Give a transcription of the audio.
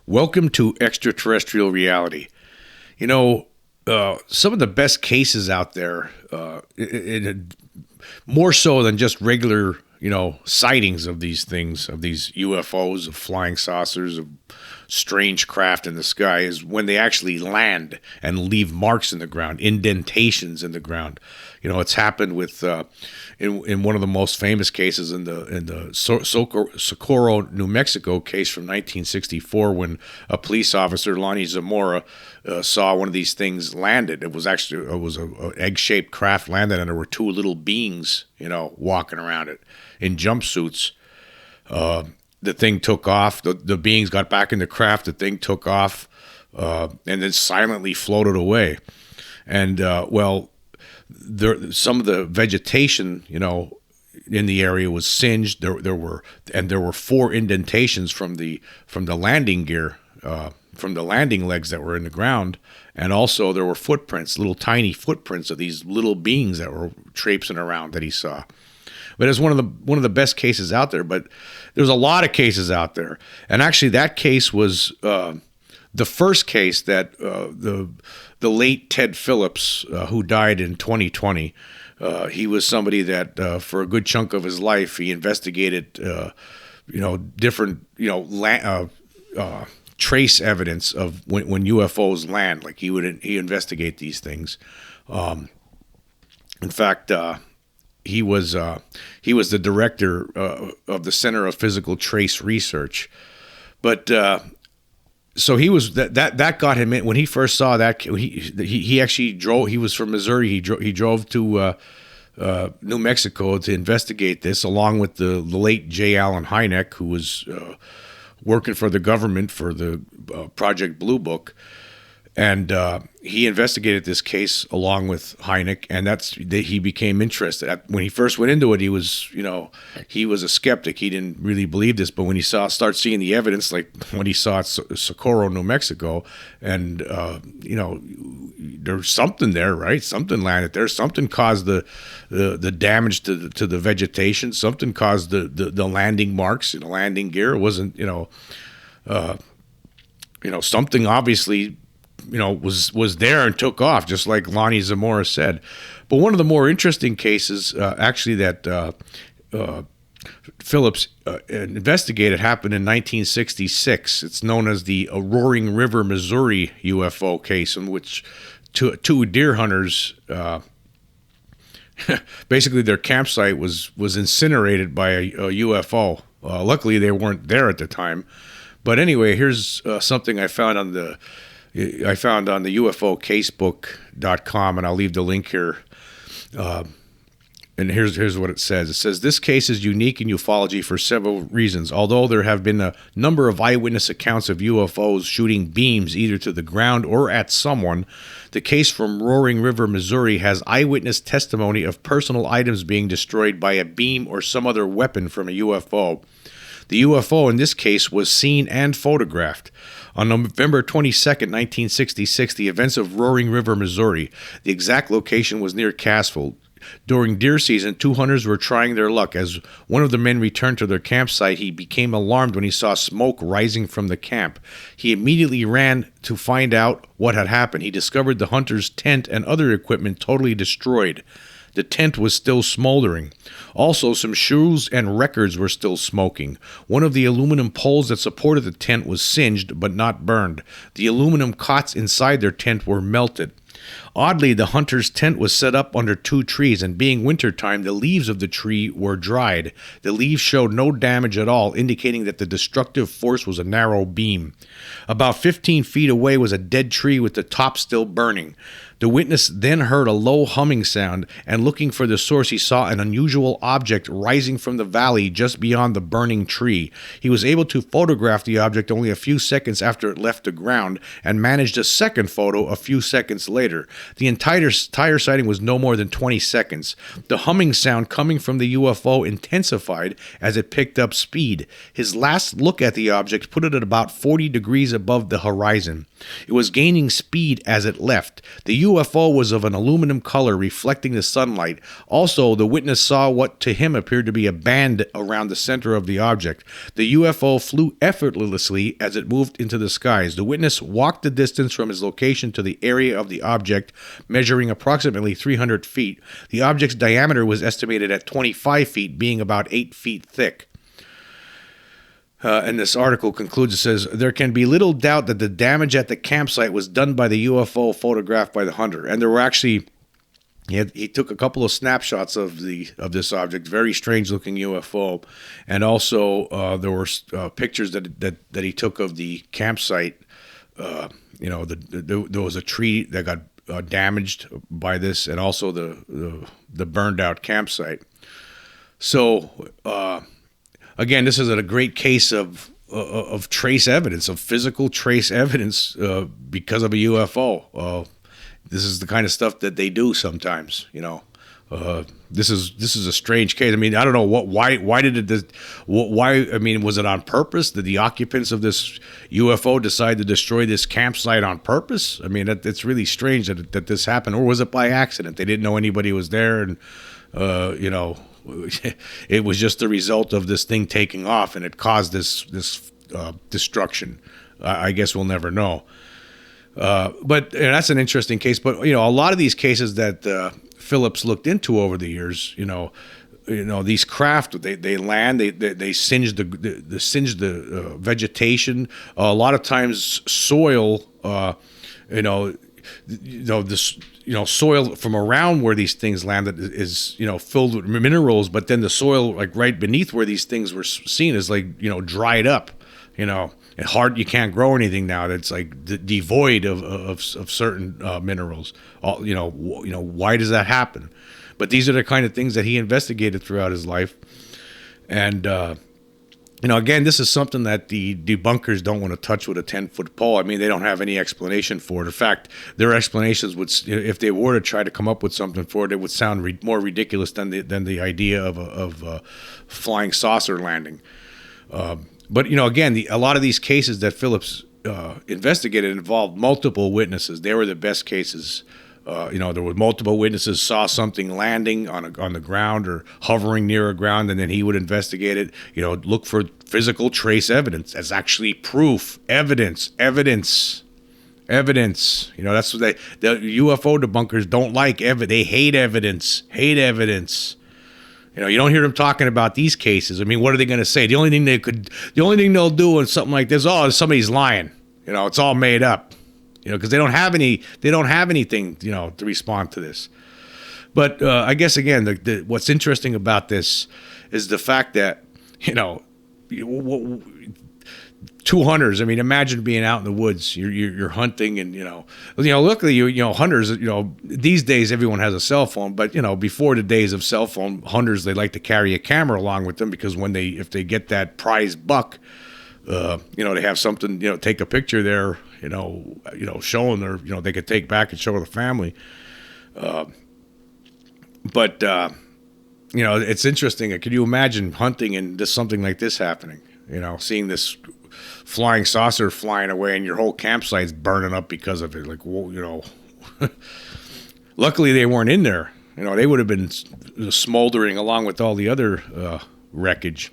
Welcome to Extraterrestrial Reality. You know, some of the best cases out there, more so than just regular, sightings of these things, of these UFOs, of flying saucers, of strange craft in the sky, is when they actually land and leave marks in the ground, indentations in the ground. You know, it's happened with in one of the most famous cases in the Socorro, New Mexico case from 1964, when a police officer, Lonnie Zamora, saw one of these things landed. It was an egg-shaped craft landed, and there were two little beings, walking around it in jumpsuits. The thing took off. The beings got back in the craft. The thing took off, and then silently floated away. And some of the vegetation, in the area was singed. There were 4 indentations from the landing gear, from the landing legs that were in the ground, and also there were footprints, little tiny footprints of these little beings that were traipsing around that he saw. But it's one of the best cases out there. But there's a lot of cases out there, and actually that case was the first case that the late Ted Phillips, who died in 2020, he was somebody that for a good chunk of his life he investigated, different trace evidence of when UFOs land. Like he investigate these things. In fact, he was the director of the Center of Physical Trace Research, but. So he was that got him in when he first saw that. He actually drove. He was from Missouri. He drove to New Mexico to investigate this, along with the late J. Allen Hynek, who was working for the government for the Project Blue Book, and he investigated this case along with Hynek, and he became interested. When he first went into it, he was a skeptic. He didn't really believe this, but when he start seeing the evidence, like when he saw it Socorro, New Mexico, and there's something there, right? Something landed there. Something caused the damage to the vegetation. Something caused the landing marks in the landing gear. It wasn't something obviously. Was there and took off, just like Lonnie Zamora said. But one of the more interesting cases, actually, that Phillips investigated happened in 1966. It's known as the Roaring River, Missouri UFO case, in which two deer hunters, basically their campsite was incinerated by a UFO. Luckily, they weren't there at the time. But anyway, here's something I found on the UFOcasebook.com, and I'll leave the link here. And here's what it says. It says, this case is unique in ufology for several reasons. Although there have been a number of eyewitness accounts of UFOs shooting beams either to the ground or at someone, the case from Roaring River, Missouri has eyewitness testimony of personal items being destroyed by a beam or some other weapon from a UFO. The UFO in this case was seen and photographed. On November 22, 1966, the events of Roaring River, Missouri. The exact location was near Cassville. During deer season, 2 hunters were trying their luck. As one of the men returned to their campsite, he became alarmed when he saw smoke rising from the camp. He immediately ran to find out what had happened. He discovered the hunter's tent and other equipment totally destroyed. The tent was still smoldering. Also, some shoes and records were still smoking. One of the aluminum poles that supported the tent was singed, but not burned. The aluminum cots inside their tent were melted. Oddly, the hunter's tent was set up under 2 trees, and being wintertime, the leaves of the tree were dried. The leaves showed no damage at all, indicating that the destructive force was a narrow beam. About 15 feet away was a dead tree with the top still burning. The witness then heard a low humming sound, and looking for the source, he saw an unusual object rising from the valley just beyond the burning tree. He was able to photograph the object only a few seconds after it left the ground, and managed a second photo a few seconds later. The entire sighting was no more than 20 seconds. The humming sound coming from the UFO intensified as it picked up speed. His last look at the object put it at about 40 degrees above the horizon. It was gaining speed as it left. The UFO was of an aluminum color reflecting the sunlight. Also, the witness saw what to him appeared to be a band around the center of the object. The UFO flew effortlessly as it moved into the skies. The witness walked the distance from his location to the area of the object, measuring approximately 300 feet. The object's diameter was estimated at 25 feet, being about 8 feet thick. And this article concludes, it says, there can be little doubt that the damage at the campsite was done by the UFO photographed by the hunter. And there were actually, he took a couple of snapshots of this object, very strange looking UFO. And also there were pictures that he took of the campsite. There was a tree that got damaged by this, and also the burned out campsite. So, again, this is a great case of trace evidence, of physical trace evidence because of a UFO. This is the kind of stuff that they do sometimes. This is a strange case. I mean, I don't know why did it? Why? I mean, was it on purpose? Did the occupants of this UFO decide to destroy this campsite on purpose? I mean, it's really strange that this happened, or was it by accident? They didn't know anybody was there, and it was just the result of this thing taking off, and it caused this destruction. I guess we'll never know. But that's an interesting case. But a lot of these cases that Phillips looked into over the years, these craft, they land, they singe the vegetation. A lot of times, soil, soil from around where these things landed is, filled with minerals, but then the soil, like right beneath where these things were seen, is like, dried up, and hard. You can't grow anything now that's like devoid of certain minerals. Why does that happen? But these are the kind of things that he investigated throughout his life. And, again, this is something that the debunkers don't want to touch with a 10-foot pole. I mean, they don't have any explanation for it. In fact, their explanations would, if they were to try to come up with something for it, it would sound more ridiculous than the idea of a flying saucer landing. But again, a lot of these cases that Phillips investigated involved multiple witnesses. They were the best cases. There were multiple witnesses saw something landing on the ground or hovering near a ground, and then he would investigate it. Look for physical trace evidence as actually proof, evidence. That's what the UFO debunkers don't like. They hate evidence. You don't hear them talking about these cases. I mean, what are they going to say? The only thing they'll do in something like this, somebody's lying. It's all made up. Because they don't have anything, to respond to this. But I guess again, what's interesting about this is the fact that, two hunters. I mean, imagine being out in the woods. You're hunting, and luckily hunters. These days everyone has a cell phone, but before the days of cell phone, hunters, they like to carry a camera along with them because if they get that prize buck, they have something, take a picture there, showing their, they could take back and show the family. But it's interesting. Can you imagine hunting and just something like this happening? Seeing this flying saucer flying away and your whole campsite's burning up because of it. Like, whoa, luckily they weren't in there. They would have been smoldering along with all the other wreckage.